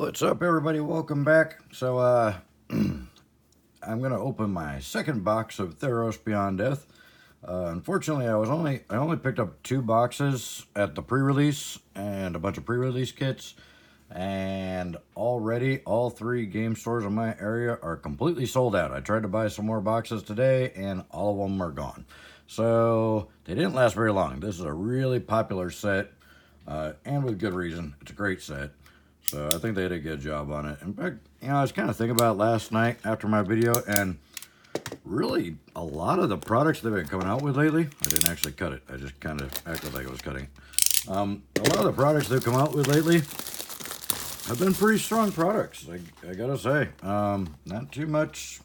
What's up, everybody? Welcome back. So I'm gonna open my second box of Theros Beyond Death. Unfortunately, I only picked up 2 boxes at the pre-release and a bunch of pre-release kits, and already all 3 game stores in my area are completely sold out. I tried to buy some more boxes today and all of them are gone. So they didn't last very long. This is a really popular set, and with good reason. It's a great set. So I think they did a good job on it. In fact, I was kind of thinking about it last night after my video, and really a lot of the products they've been coming out with lately, I didn't actually cut it. I just kind of acted like I was cutting it. A lot of the products they've come out with lately have been pretty strong products, I gotta say. Not too much,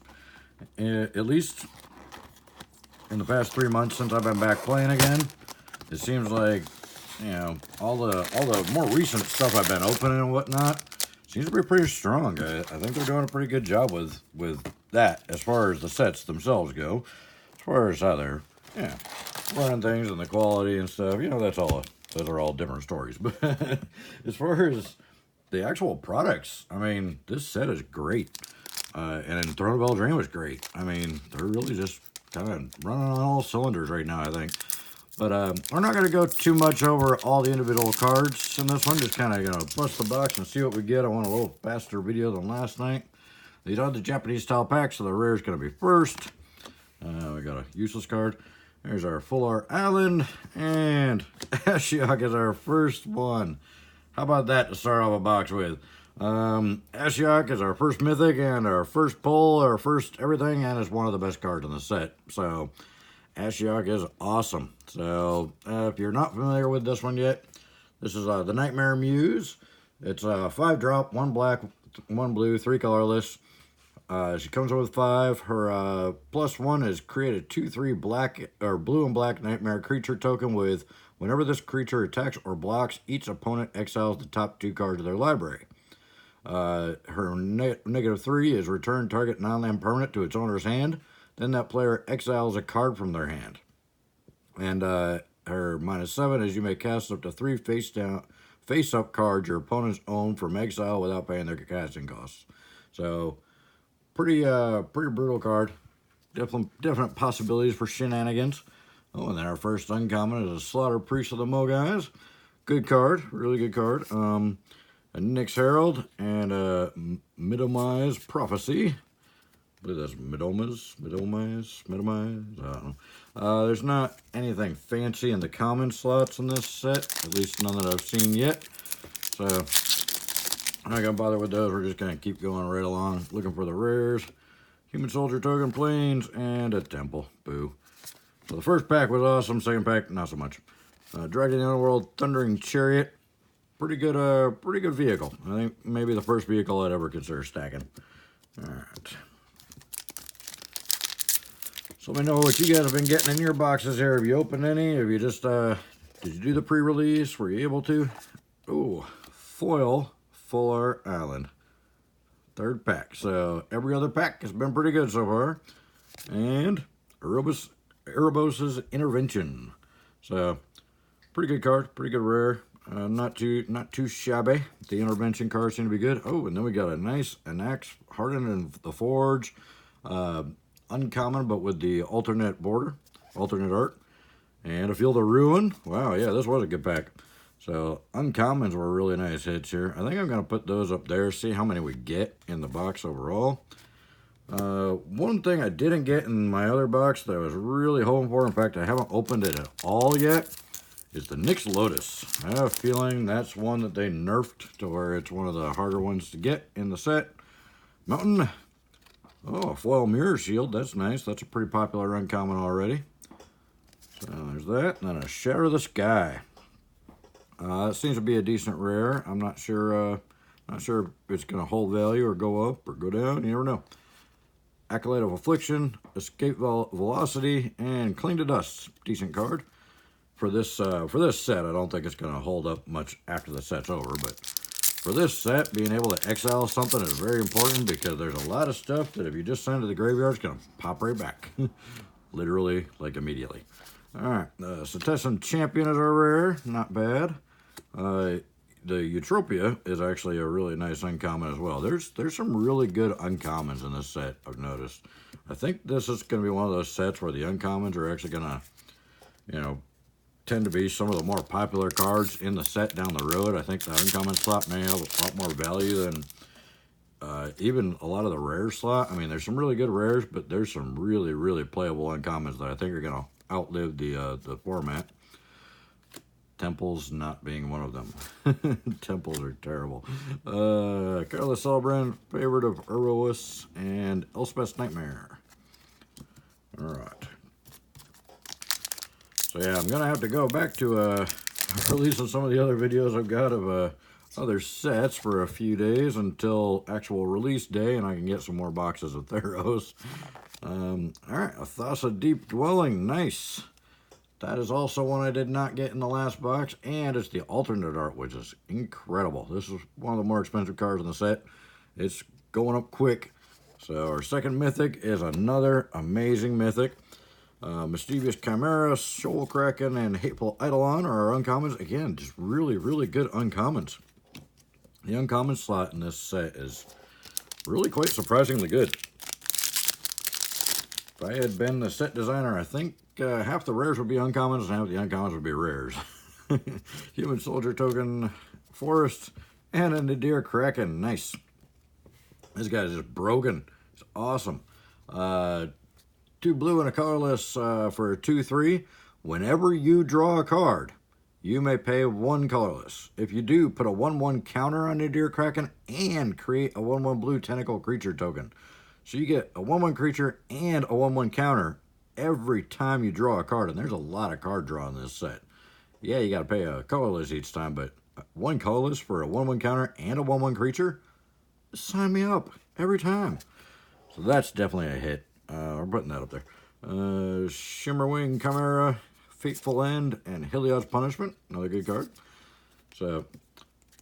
at least in the past 3 months since I've been back playing again. It seems like, all the more recent stuff I've been opening and whatnot seems to be pretty strong. I think they're doing a pretty good job with that as far as the sets themselves go. As far as how they're running things and the quality and stuff, those are all different stories. But as far as the actual products, I mean, this set is great. And Throne of Eldraine was great. I mean, they're really just kind of running on all cylinders right now, I think. But we're not going to go too much over all the individual cards in this one. Just kind of going to bust the box and see what we get. I want a little faster video than last night. These are the Japanese style packs, so the rare is going to be first. We got a useless card. There's our Full Art Island, and Ashiok is our first one. How about that to start off a box with? Ashiok is our first Mythic and our first pull, our first everything, and it's one of the best cards in the set. So Ashiok is awesome. So if you're not familiar with this one yet, this is the Nightmare Muse. It's a 5-drop, 1 black, 1 blue, 3 colorless. She comes with 5. Her +1 is create a 2/3 black or blue and black nightmare creature token with whenever this creature attacks or blocks, each opponent exiles the top 2 cards of their library. Her -3 is return target non-land permanent to its owner's hand. Then that player exiles a card from their hand. And her -7 is you may cast up to 3 face-up cards your opponents own from exile without paying their casting costs. So pretty brutal card. Definite possibilities for shenanigans. Oh, and then our first uncommon is a Slaughter Priest of the Mogais. Good card, really good card. A Nyx Herald and a Midomize Prophecy. I believe that's Midomize, I don't know. There's not anything fancy in the common slots in this set, at least none that I've seen yet. So I'm not gonna bother with those. We're just gonna keep going right along, looking for the rares. Human Soldier Token, Plains, and a Temple. Boo. So the first pack was awesome. Second pack, not so much. Dragon in the Underworld, Thundering Chariot. Pretty good vehicle. I think maybe the first vehicle I'd ever consider stacking. All right. So let me know what you guys have been getting in your boxes here. Have you opened any? Have you just, did you do the pre-release? Were you able to? Ooh, foil Full Art Island. 3rd pack. So every other pack has been pretty good so far. And Erebos' Intervention. So pretty good card, pretty good rare. Not too shabby. The intervention cards seem to be good. Oh, and then we got a nice Anax Hardened in the Forge. Uncommon, but with the alternate border, alternate art, and a Field of Ruin. Wow, yeah, this was a good pack. So uncommons were really nice hits here. I think I'm gonna put those up there, see how many we get in the box overall. One thing I didn't get in my other box that I was really hoping for, in fact I haven't opened it at all yet, is the Nyx Lotus. I have a feeling that's one that they nerfed to where it's one of the harder ones to get in the set. Mountain. Oh, a foil Mirror Shield. That's nice. That's a pretty popular uncommon already. So there's that. And then a Shatter the Sky. It seems to be a decent rare. I'm not sure if it's going to hold value or go up or go down. You never know. Acolyte of Affliction, Escape Velocity, and Cling to Dust. Decent card. For this set, I don't think it's going to hold up much after the set's over, but for this set, being able to exile something is very important because there's a lot of stuff that if you just send to the graveyard, it's going to pop right back. Literally, like immediately. All right, Setessan Champion is our rare. Not bad. Eutropia is actually a really nice uncommon as well. There's some really good uncommons in this set, I've noticed. I think this is going to be one of those sets where the uncommons are actually going to, you know, tend to be some of the more popular cards in the set down the road. I think the uncommon slot may have a lot more value than even a lot of the rare slot. I mean, there's some really good rares, but there's some really, really playable uncommons that I think are going to outlive the format. Temples not being one of them. Temples are terrible. Carlos Celebrant, favorite of Eros, and Elspeth's Nightmare. Alright. So yeah, I'm going to have to go back to releasing some of the other videos I've got of other sets for a few days until actual release day, and I can get some more boxes of Theros. Alright, Athasa Deep Dwelling, nice. That is also one I did not get in the last box, and it's the alternate art, which is incredible. This is one of the more expensive cards in the set. It's going up quick. So our second Mythic is another amazing Mythic. Mischievous Chimera, Shoal Kraken, and Hateful Eidolon are our uncommons. Again, just really, really good uncommons. The uncommon slot in this set is really quite surprisingly good. If I had been the set designer, I think half the rares would be uncommons and half the uncommons would be rares. Human Soldier Token, Forest, and a Nadir Kraken. Nice. This guy's just broken. It's awesome. 2 blue and a colorless for a 2/3. Whenever you draw a card, you may pay 1 colorless. If you do, put a 1/1 counter on Nadir Kraken and create a 1/1 blue tentacle creature token. So you get a 1/1 creature and a 1/1 counter every time you draw a card, and there's a lot of card draw in this set. Yeah, you got to pay a colorless each time, but 1 colorless for a 1/1 counter and a 1/1 creature? Sign me up every time. So that's definitely a hit. We're putting that up there. Shimmerwing Chimera, Fateful End, and Heliod's Punishment. Another good card. So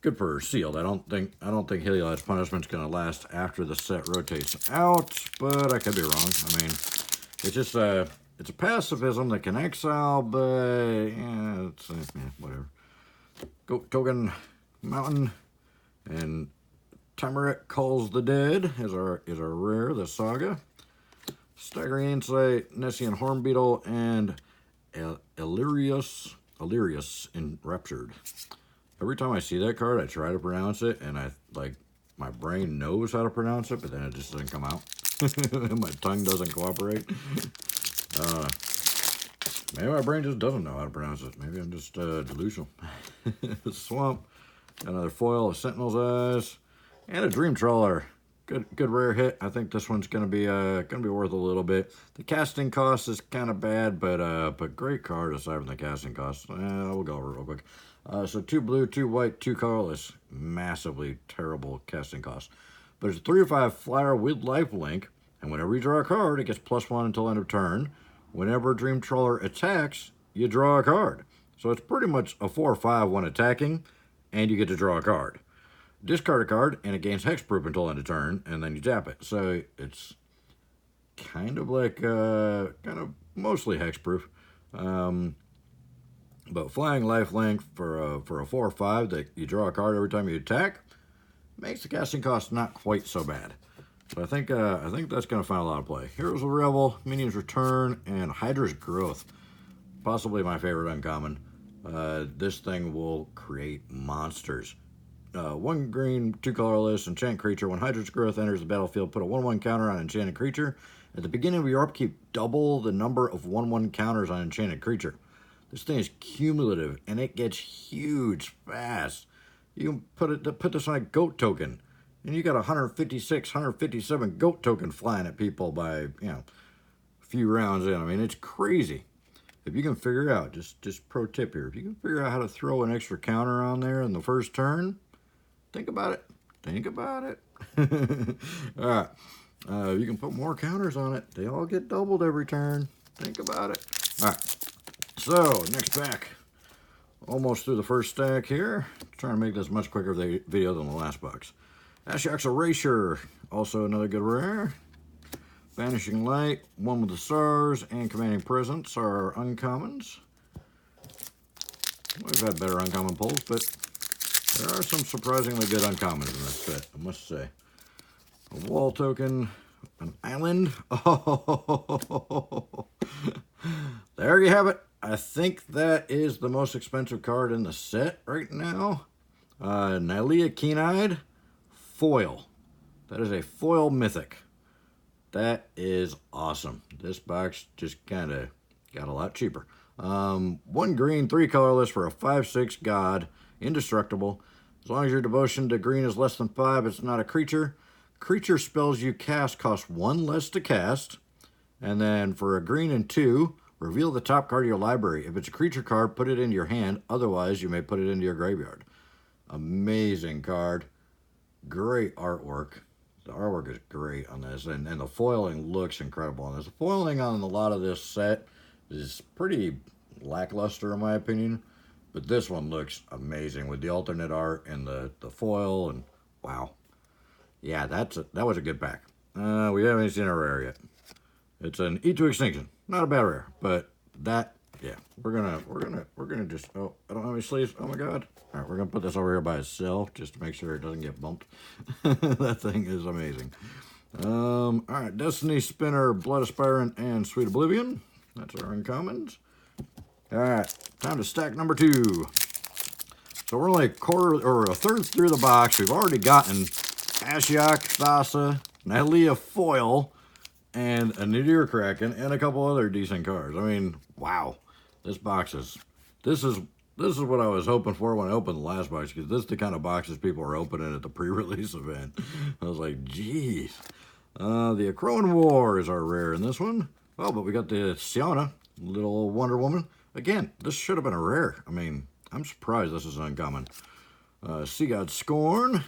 good for sealed. I don't think Heliod's Punishment's gonna last after the set rotates out, but I could be wrong. I mean, it's just it's a pacifism that can exile, but yeah, it's whatever. Goat Token Mountain and Timerek Calls the Dead is our rare, the Saga. Staggering Insight, Nessian Hornbeetle, and Illyrius Enraptured. Every time I see that card, I try to pronounce it, and my brain knows how to pronounce it, but then it just doesn't come out. My tongue doesn't cooperate. Maybe my brain just doesn't know how to pronounce it. Maybe I'm just delusional. Swamp, another foil, a Sentinel's Eyes, and a Dream Trawler. Good rare hit. I think this one's gonna be worth a little bit. The casting cost is kind of bad, but great card aside from the casting cost. We'll go over it real quick. So 2 blue, 2 white, 2 colorless. Massively terrible casting cost. But it's a 3/5 flyer with lifelink, and whenever you draw a card, it gets +1 until end of turn. Whenever Dream Trawler attacks, you draw a card. So it's pretty much a 4/5 when attacking, and you get to draw a card. Discard a card, and it gains hexproof until end of turn, and then you tap it. So it's kind of like, mostly hexproof. But flying lifelink for a 4/5 that you draw a card every time you attack makes the casting cost not quite so bad. So I think that's going to find a lot of play. Heroes of Revel, Minions Return, and Hydra's Growth. Possibly my favorite uncommon. This thing will create monsters. 1 green, 2 colorless, enchant creature. When Hydra's Growth enters the battlefield, put a 1/1 counter on enchanted creature. At the beginning of your upkeep, double the number of 1/1 counters on enchanted creature. This thing is cumulative, and it gets huge fast. You can put this on a goat token, and you got 156, 157 goat token flying at people by, a few rounds in. I mean, it's crazy. If you can figure out, just pro tip here, if you can figure out how to throw an extra counter on there in the first turn, think about it. Think about it. All right. You can put more counters on it. They all get doubled every turn. Think about it. All right. So, next pack. Almost through the first stack here. Trying to make this much quicker video than the last box. Ashiok's Erasure. Also another good rare. Vanishing Light, One with the Stars, and Commanding Presence are uncommons. We've had better uncommon pulls, but There are some surprisingly good uncommons in this set, I must say. A wall token, an island. Oh, there you have it. I think that is the most expensive card in the set right now. Nylea Keen-Eyed foil. That is a foil mythic. That is awesome. This box just kind of got a lot cheaper. 1 green, 3 colorless for a 5/6 god. Indestructible. As long as your devotion to green is less than 5, it's not a creature. Creature spells you cast cost 1 less to cast. And then for a green and 2, reveal the top card of your library. If it's a creature card, put it into your hand. Otherwise, you may put it into your graveyard. Amazing card. Great artwork. The artwork is great on this, and the foiling looks incredible on this. The foiling on a lot of this set is pretty lackluster in my opinion, but this one looks amazing with the alternate art and the foil, and wow. Yeah, that was a good pack. We haven't seen a rare yet. It's an Eat to Extinction. Not a bad rare, but that, yeah. We're gonna just, oh, I don't have any sleeves. Oh my god. All right, we're gonna put this over here by itself just to make sure it doesn't get bumped. That thing is amazing. All right, Destiny Spinner, Blood Aspirant, and Sweet Oblivion. That's our uncommons. All right, time to stack number 2. So we're only a third through the box. We've already gotten Ashiok, Thassa, Nylea Foil, and a Nadir Kraken, and a couple other decent cards. I mean, wow. This box is, this is what I was hoping for when I opened the last box, because this is the kind of boxes people are opening at the pre-release event. I was like, geez. The Akroan War is our rare in this one. Oh, but we got the Siona, little Wonder Woman. Again, this should have been a rare. I mean, I'm surprised this is uncommon. Sea God Scorn,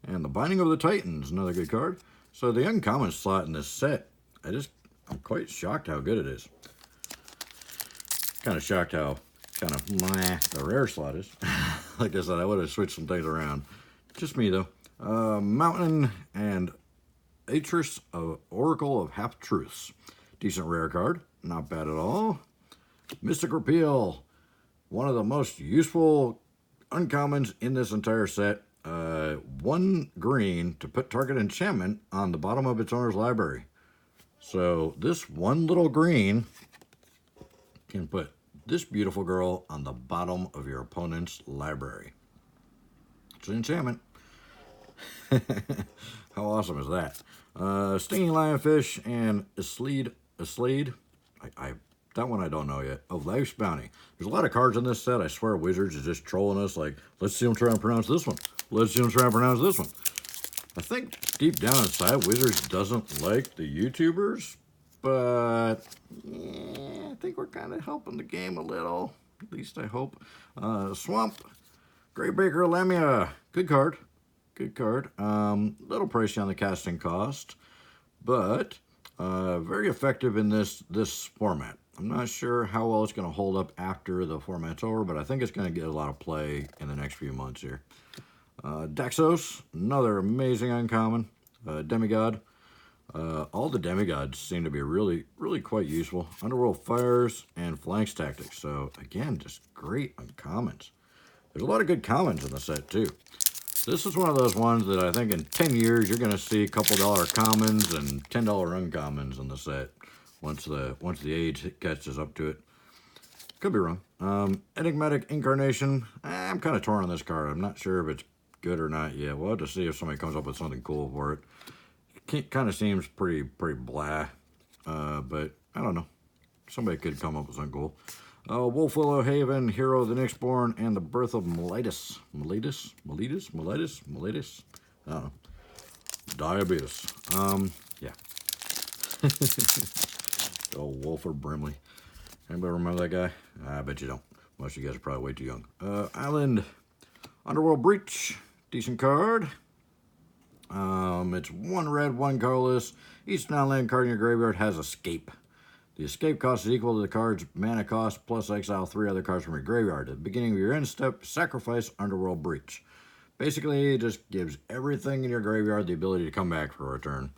and the Binding of the Titans, another good card. So the uncommon slot in this set, I'm quite shocked how good it is. Kind of shocked how kind of the rare slot is. Like I said, I would have switched some things around. Just me though. Mountain and Atris of Oracle of Half Truths. Decent rare card. Not bad at all. Mystic Repeal. One of the most useful uncommons in this entire set. 1 green to put target enchantment on the bottom of its owner's library. So this 1 little green can put this beautiful girl on the bottom of your opponent's library. It's an enchantment. How awesome is that? Stinging Lionfish and a Slade. That one I don't know yet. Oh, Life's Bounty. There's a lot of cards in this set. I swear Wizards is just trolling us like, let's see them try and pronounce this one. Let's see them try and pronounce this one. I think deep down inside, Wizards doesn't like the YouTubers, but yeah, I think we're kind of helping the game a little. At least I hope. Swamp, Greybaker Lamia. Good card. Good card. Little pricey on the casting cost, but very effective in this format. I'm not sure how well it's going to hold up after the format's over, but I think it's going to get a lot of play in the next few months here. Daxos, another amazing uncommon. Demigod. All the demigods seem to be really quite useful. Underworld Fires and Phalanx Tactics. So, again, just great uncommons. There's a lot of good commons in the set, too. This is one of those ones that I think in 10 years you're going to see a couple dollar commons and $10 uncommons in the set once the age catches up to it. Could be wrong. Enigmatic Incarnation. I'm kind of torn on this card. I'm not sure if it's good or not yet. We'll have to see if somebody comes up with something cool for it. It kind of seems pretty blah. But I don't know. Somebody could come up with something cool. Wolfwillow Haven, Hero of the Nyxborn, and the Birth of Miletus. Miletus? I don't know. Diabetes. Yeah. Oh, Wolford Brimley. Anybody remember that guy? I bet you don't. Most of you guys are probably way too young. Island, Underworld Breach. Decent card. It's 1 red, 1 colorless. Each non-land card in your graveyard has Escape. The escape cost is equal to the card's mana cost plus exile 3 other cards from your graveyard. At the beginning of your end step, sacrifice Underworld Breach. Basically, it just gives everything in your graveyard the ability to come back for a turn.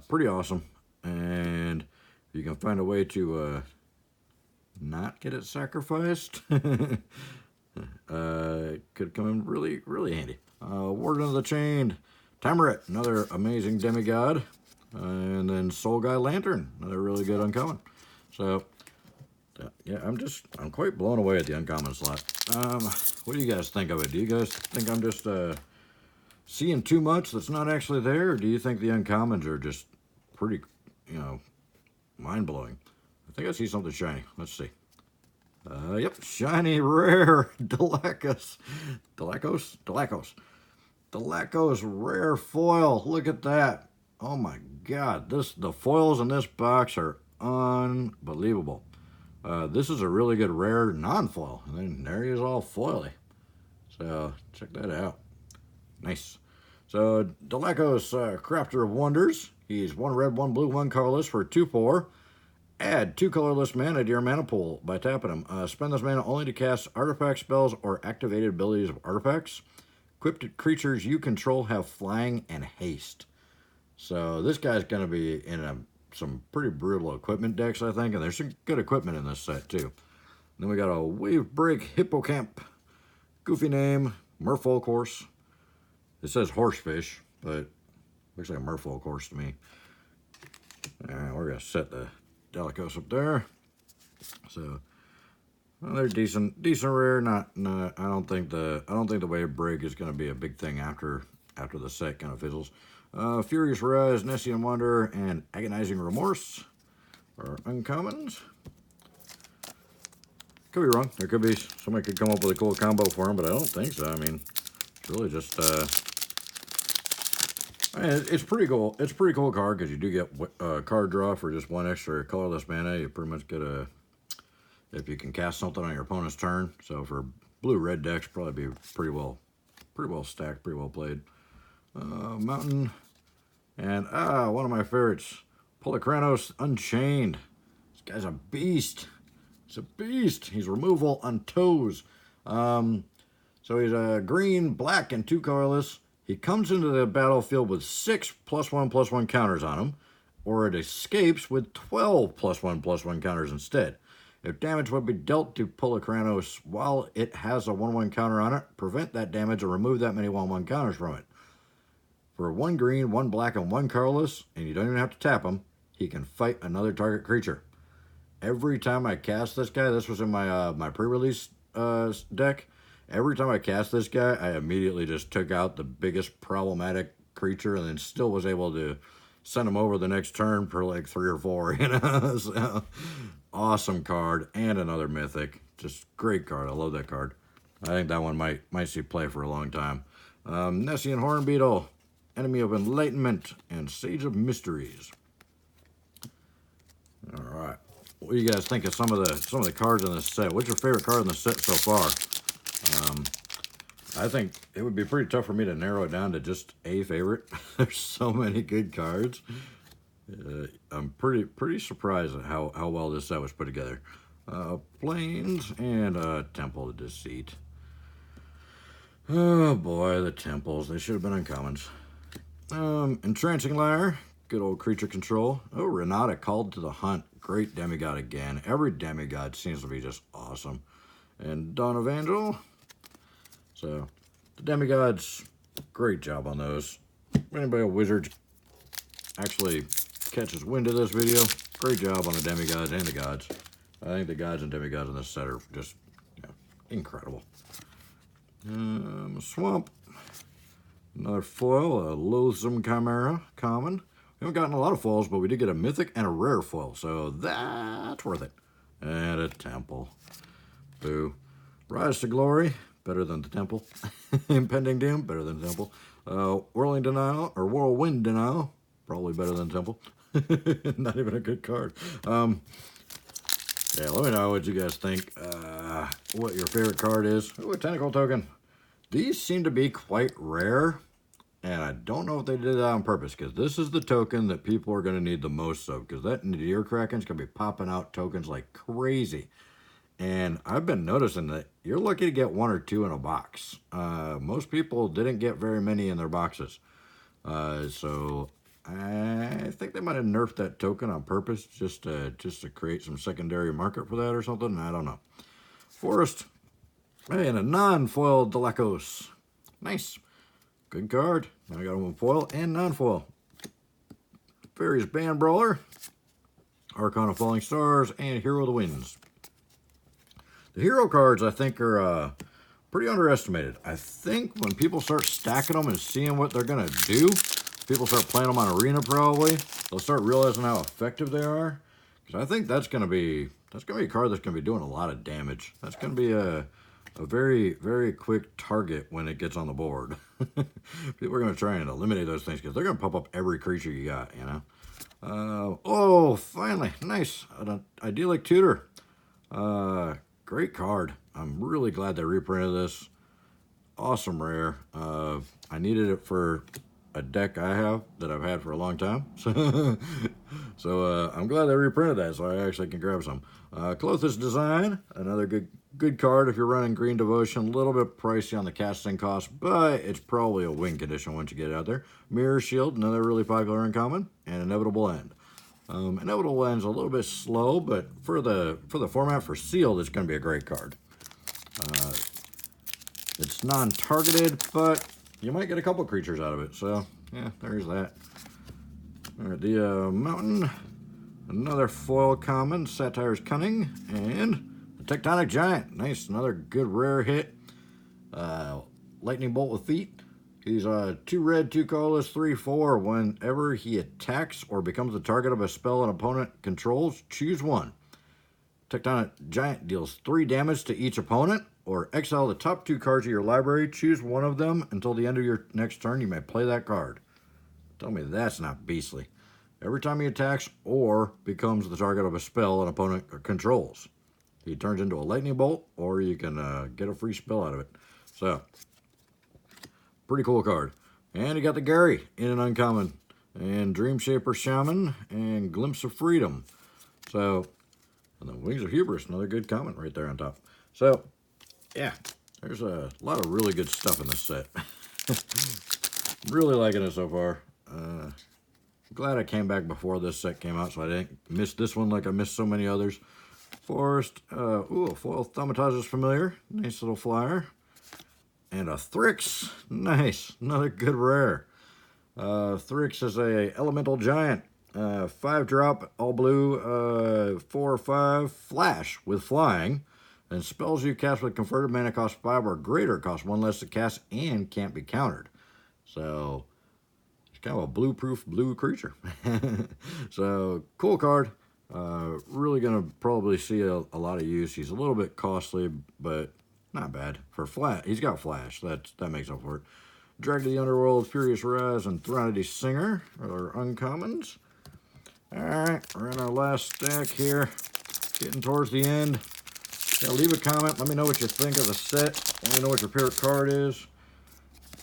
Pretty awesome. And if you can find a way to not get it sacrificed, Could come in really, really handy. Warden of the Chained, Tameret, another amazing demigod. And then Soul Guy Lantern, another really good uncommon. So, yeah, I'm quite blown away at the uncommon slot. What do you guys think of it? Do you guys think I'm just seeing too much that's not actually there? Or do you think the uncommons are just pretty, mind-blowing? I think I see something shiny. Let's see. Yep, shiny, rare, Delacos, rare foil. Look at that. Oh my God, the foils in this box are unbelievable. This is a really good rare non-foil, and then there he is all foily. So check that out. Nice. So Delacos, Crafter of Wonders. He's 1 red, 1 blue, 1 colorless for 2/4. Add 2 colorless mana to your mana pool by tapping them. Spend this mana only to cast artifact spells or activated abilities of artifacts. Equipped creatures you control have flying and haste. So this guy's going to be in some pretty brutal equipment decks, I think, and there's some good equipment in this set too. Then we got a Wave Break Hippocamp. Goofy name, Merfolk horse. It says horsefish, but looks like a merfolk horse to me. All right, we're going to set the Delacos up there. So, well, they're decent rare. Not. I don't think the Wave Break is going to be a big thing after the set kind of fizzles. Furious Rise, Nessian Wonder, and Agonizing Remorse are uncommons. Could be wrong. There could be somebody could come up with a cool combo for them, but I don't think so. I mean, it's really just it's pretty cool. It's a pretty cool card because you do get card draw for just 1 extra colorless mana. You pretty much get if you can cast something on your opponent's turn. So for blue-red decks, probably be pretty well stacked, pretty well played. Mountain, and one of my favorites, Polychronos Unchained. This guy's a beast. He's a beast. He's removal on toes. So he's a green, black, and 2 colorless. He comes into the battlefield with 6 +1/+1 counters on him, or it escapes with 12 +1/+1 counters instead. If damage would be dealt to Polychronos while it has a 1/1 counter on it, prevent that damage and remove that many 1/1 counters from it. For 1 green, 1 black, and 1 colorless, and you don't even have to tap him, he can fight another target creature. Every time I cast this guy, this was in my my pre-release deck. Every time I cast this guy, I immediately just took out the biggest problematic creature and then still was able to send him over the next turn for like 3 or 4, So, awesome card, and another mythic. Just great card. I love that card. I think that one might see play for a long time. Nessian Hornbeetle, Enemy of Enlightenment, and Sage of Mysteries. All right. What do you guys think of some of the cards in this set? What's your favorite card in the set so far? I think it would be pretty tough for me to narrow it down to just a favorite. There's so many good cards. I'm pretty surprised at how well this set was put together. Plains and Temple of Deceit. Oh boy, the temples. They should have been uncommons. Entrancing Lyre. Good old creature control. Oh, Renata, Called to the Hunt. Great demigod again. Every demigod seems to be just awesome. And Dawn of Angel. So, the demigods, great job on those. If anybody a wizard actually catches wind of this video, great job on the demigods and the gods. I think the gods and demigods in this set are just incredible. Swamp. Another foil, a Loathsome Chimera, common. We haven't gotten a lot of foils, but we did get a mythic and a rare foil, so that's worth it. And a temple. Boo. Rise to Glory, better than the temple. Impending Doom, better than the temple. Whirlwind Denial, probably better than temple. Not even a good card. Yeah, let me know what you guys think. What your favorite card is. Ooh, a Tentacle Token. These seem to be quite rare, and I don't know if they did that on purpose, because this is the token that people are going to need the most of, because that Nadir Kraken's going to be popping out tokens like crazy. And I've been noticing that you're lucky to get 1 or 2 in a box. Most people didn't get very many in their boxes. So I think they might have nerfed that token on purpose just to create some secondary market for that or something. I don't know. Forest. Hey, and a non-foil Delacos. Nice. Good card. Now I got one foil and non-foil. Various Band Brawler, Archon of Falling Stars, and Hero of the Winds. The hero cards, I think, are pretty underestimated. I think when people start stacking them and seeing what they're going to do, people start playing them on Arena probably, they'll start realizing how effective they are. Because I think that's going to be a card that's going to be doing a lot of damage. That's going to be a very, very quick target when it gets on the board. People are going to try and eliminate those things because they're going to pop up every creature you got, you know. Oh, finally, nice. An Idyllic Tutor. Great card. I'm really glad they reprinted this. Awesome rare. I needed it for a deck I have that I've had for a long time. So I'm glad they reprinted that so I actually can grab some. Clothis Design, another good card if you're running Green Devotion. A little bit pricey on the casting cost, but it's probably a win condition once you get it out there. Mirror Shield, another really popular uncommon, and Inevitable End. Inevitable End's a little bit slow, but for the format for sealed, it's going to be a great card. It's non-targeted, but you might get a couple creatures out of it. So yeah, there's that. All right, the Mountain, another foil common, Satire's Cunning, and the Tectonic Giant. Nice, another good rare hit. Lightning Bolt with Feet. He's 2 red, 2 colorless, 3/4. Whenever he attacks or becomes the target of a spell an opponent controls, choose one. Tectonic Giant deals 3 damage to each opponent, or exile the top 2 cards of your library. Choose one of them until the end of your next turn. You may play that card. Tell me that's not beastly. Every time he attacks or becomes the target of a spell an opponent controls, he turns into a lightning bolt, or you can get a free spell out of it. So, pretty cool card. And you got the Gary in an uncommon, and Dream Shaper Shaman, and Glimpse of Freedom. So, and the Wings of Hubris, another good comment right there on top. So, yeah, there's a lot of really good stuff in this set. Really liking it so far. Glad I came back before this set came out so I didn't miss this one like I missed so many others. Forest, ooh, a foil Thaumaturge's Familiar, nice little flyer. And a Thrix, nice, another good rare. Thrix is a Elemental Giant, 5-drop, all blue, 4/5, flash with flying. And spells you cast with converted mana cost 5 or greater cost 1 less to cast and can't be countered. So, it's kind of a blue-proof blue creature. So, cool card. Really going to probably see a lot of use. He's a little bit costly, but not bad. For flat, he's got flash. That makes up for it. Drag to the Underworld, Furious Rise, and Thronity Singer are uncommons. Alright, we're in our last stack here. Getting towards the end. Yeah, leave a comment. Let me know what you think of the set. Let me know what your favorite card is.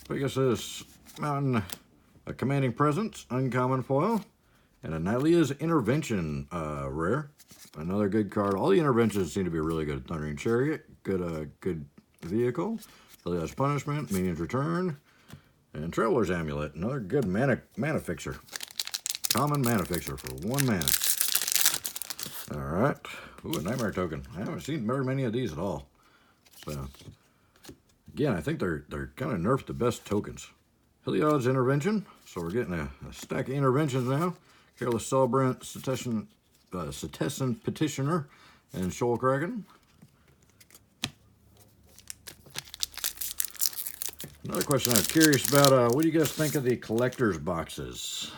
Biggest is Mountain, a Commanding Presence, uncommon foil, and a Nylea's Intervention rare. Another good card. All the interventions seem to be really good. Thundering Chariot, good vehicle. Elias Punishment, Minion's Return, and Traveler's Amulet, another good mana fixer. Common mana fixer for 1 mana. All right. Ooh, a Nightmare Token. I haven't seen very many of these at all. So, again, I think they're kind of nerfed the best tokens. Heliod's Intervention. So we're getting a stack of interventions now. Careless Celebrant, Cetacean Petitioner, and Shoal Kraken. Another question I'm curious about, what do you guys think of the collector's boxes?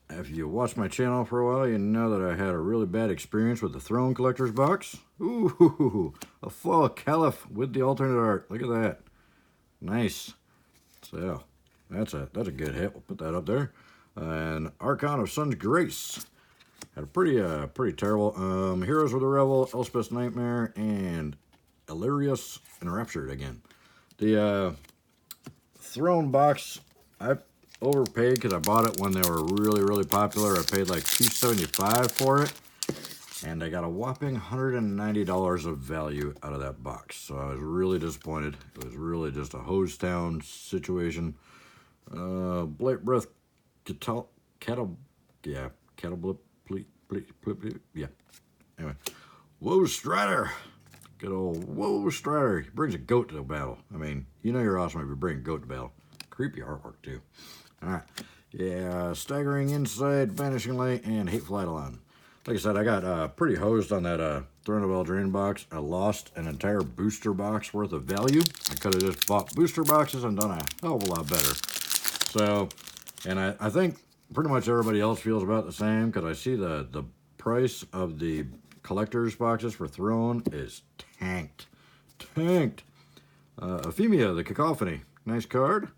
If you watched my channel for a while, you know that I had a really bad experience with the Throne collector's box. Ooh, a foil Caliph with the alternate art. Look at that. Nice. So, that's a good hit. We'll put that up there. And Archon of Sun's Grace. Had a pretty terrible. Heroes with a Revel, Elspeth's Nightmare, and Illyrius Enraptured again. The Throne box, I overpaid because I bought it when they were really popular. I paid like $275 for it, and I got a whopping $190 of value out of that box. So I was really disappointed. It was really just a hose town situation. Blight Breath, yeah. Anyway, Whoa Strider, Good old Whoa Strider. He brings a goat to the battle. I mean, you know you're awesome if you bring a goat to battle. Creepy artwork, too. Alright. Yeah, Staggering Insight, Vanishing Light, and Hateful Eidolon. Like I said, I got pretty hosed on that Throne of Eldraine box. I lost an entire booster box worth of value. I could have just bought booster boxes and done a hell of a lot better. So, and I think pretty much everybody else feels about the same, because I see the price of the collector's boxes for Throne is tanked. Tanked. Ephemia, the Cacophony. Nice card.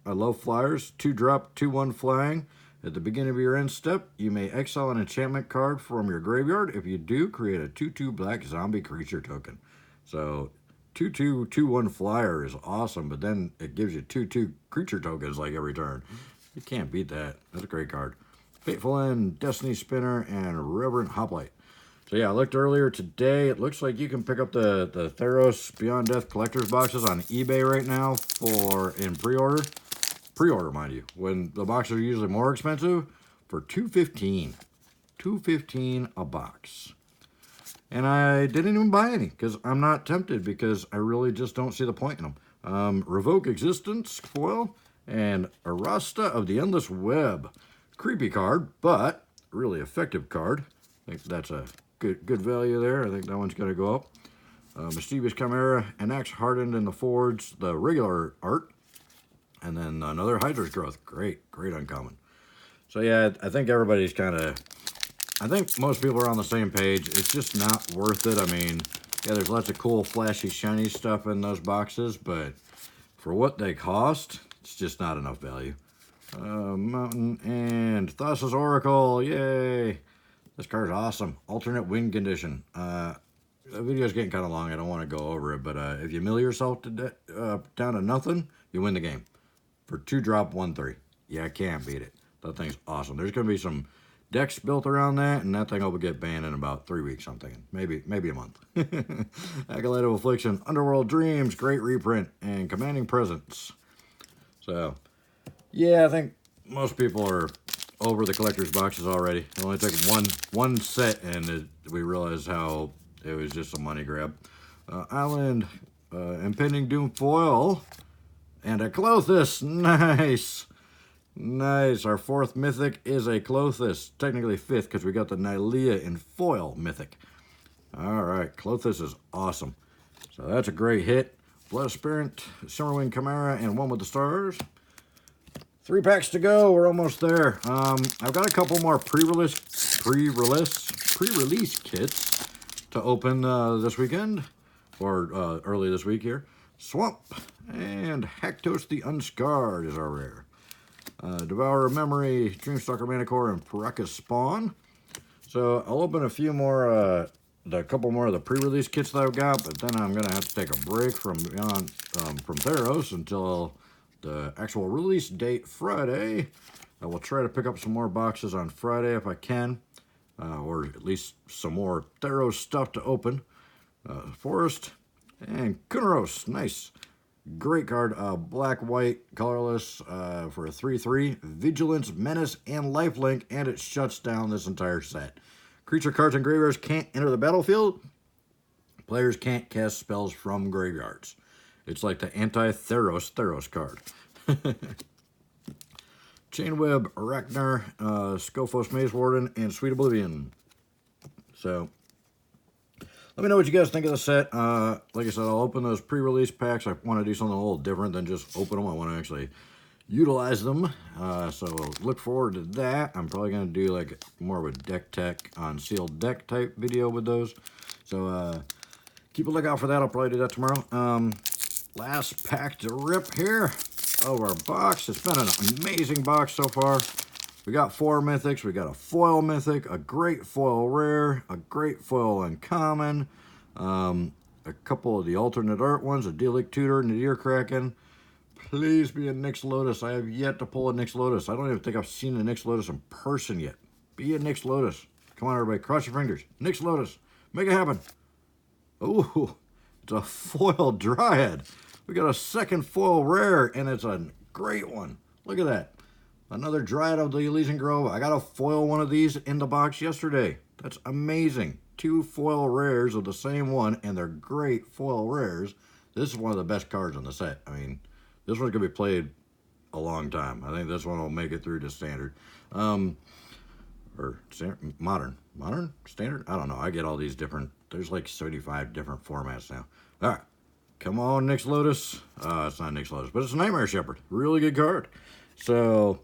I love flyers. 2-drop, 2/1 flying. At the beginning of your end step, you may exile an enchantment card from your graveyard. If you do, create a 2/2 black zombie creature token. So 2/2, 2/1 flyer is awesome, but then it gives you 2/2 creature tokens like every turn. You can't beat that. That's a great card. Fateful End, Destiny Spinner, and Reverent Hoplite. So yeah, I looked earlier today. It looks like you can pick up the Theros Beyond Death collector's boxes on eBay right now in pre-order. Pre-order, mind you. When the boxes are usually more expensive, for $2.15. $2.15 a box. And I didn't even buy any because I'm not tempted, because I really just don't see the point in them. Revoke Existence foil and Arasta of the Endless Web. Creepy card, but really effective card. I think that's a good value there. I think that one's going to go up. Mischievous Chimera, an Axe Hardened in the Forge, the regular art. And then another Hydra's Growth. Great uncommon. So yeah, I think everybody's kind of... I think most people are on the same page. It's just not worth it. I mean, yeah, there's lots of cool, flashy, shiny stuff in those boxes, but for what they cost, it's just not enough value. Mountain and Thassa's Oracle. Yay! This card's awesome. Alternate win condition. The video's getting kind of long. I don't want to go over it, but if you mill yourself down to nothing, you win the game. For 2-drop, 1/3. Yeah, I can't beat it. That thing's awesome. There's going to be some decks built around that, and that thing will get banned in about 3 weeks, I'm thinking. Maybe a month. Acolyte of Affliction, Underworld Dreams, great reprint, and Commanding Presence. So, yeah, I think most people are over the collector's boxes already. It only took one set, and we realized how it was just a money grab. Island, Impending Doom foil, and a Klothys. Nice. Nice. Our 4th mythic is a Klothys. Technically 5th, because we got the Nylea in foil mythic. Alright, Klothys is awesome. So that's a great hit. Blood Spirit, Summerwind Chimera, and One with the Stars. 3 packs to go. We're almost there. I've got a couple more pre-release kits to open this weekend, or early this week here. Swamp and Haktos the Unscarred is our rare. Devourer of Memory, Dreamstalker Manticore, and Paraka Spawn. So I'll open a few more, a couple more of the pre-release kits that I've got, but then I'm gonna have to take a break from Theros until the actual release date Friday. I will try to pick up some more boxes on Friday if I can, or at least some more Theros stuff to open. Forest and Kunaros, nice. Great card, black, white, colorless, for a 3/3, Vigilance, Menace, and Lifelink, and it shuts down this entire set. Creature cards and graveyards can't enter the battlefield. Players can't cast spells from graveyards. It's like the anti-Theros card. Chainweb, Arachnar, Skophos Maze Warden, and Sweet Oblivion. So, let me know what you guys think of the set. Like I said, I'll open those pre-release packs. I want to do something a little different than just open them. I want to actually utilize them. So look forward to that. I'm probably going to do like more of a deck tech on sealed deck type video with those. So keep a lookout for that. I'll probably do that tomorrow. Last pack to rip here of our box. It's been an amazing box so far. We got 4 mythics. We got a foil mythic, a great foil rare, a great foil uncommon, a couple of the alternate art ones, a Delic Tutor, Nadir Kraken. Please be a Nyx Lotus. I have yet to pull a Nyx Lotus. I don't even think I've seen a Nyx Lotus in person yet. Be a Nyx Lotus. Come on, everybody. Cross your fingers. Nyx Lotus. Make it happen. Ooh, it's a foil Dryad. We got a second foil rare, and it's a great one. Look at that. Another Dryad of the Elysian Grove. I got a foil one of these in the box yesterday. That's amazing. 2 foil rares of the same one, and they're great foil rares. This is one of the best cards in the set. I mean, this one's going to be played a long time. I think this one will make it through to standard. Or standard, modern, standard. I don't know. I get all these different. There's like 75 different formats now. All right, come on, Nyx Lotus. It's not Nyx Lotus, but it's a Nightmare Shepherd. Really good card. So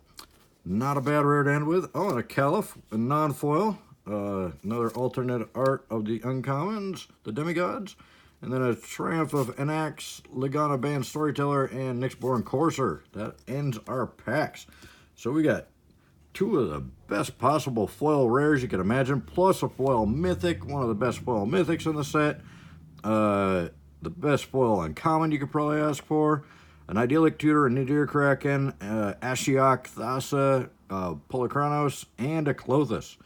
not a bad rare to end with. Oh, and a Caliph, a non-foil. Another alternate art of the uncommons, the demigods, and then a Triumph of Anax, Lagana Band Storyteller, and Nyxborn Courser. That ends our packs. So we got 2 of the best possible foil rares you can imagine, plus a foil mythic, one of the best foil mythics in the set. The best foil uncommon you could probably ask for. An Idyllic Tutor, a Nadir Kraken, Ashiok Thassa, Polychronos, and a Clothis.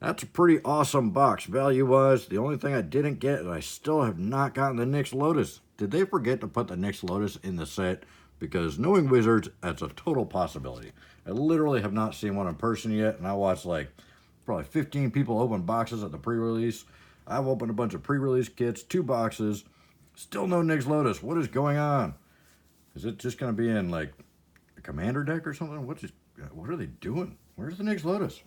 That's a pretty awesome box value-wise. The only thing I didn't get, and I still have not gotten the Nyx Lotus. Did they forget to put the Nyx Lotus in the set? Because knowing Wizards, that's a total possibility. I literally have not seen one in person yet, and I watched like probably 15 people open boxes at the pre-release. I've opened a bunch of pre-release kits, 2 boxes, still no Nyx Lotus. What is going on? Is it just going to be in like a commander deck or something? What are they doing? Where's the Nyx Lotus?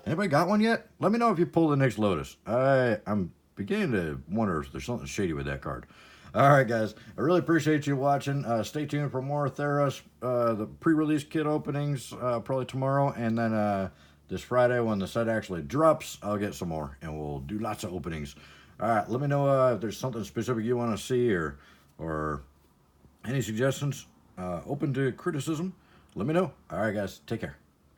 Anybody got one yet? Let me know if you pulled the Nyx Lotus. I'm beginning to wonder if there's something shady with that card. All right, guys. I really appreciate you watching. Stay tuned for more Theros, the pre-release kit openings, probably tomorrow. And then this Friday, when the set actually drops, I'll get some more. And we'll do lots of openings. All right, let me know if there's something specific you want to see or any suggestions. Open to criticism. Let me know. All right, guys. Take care.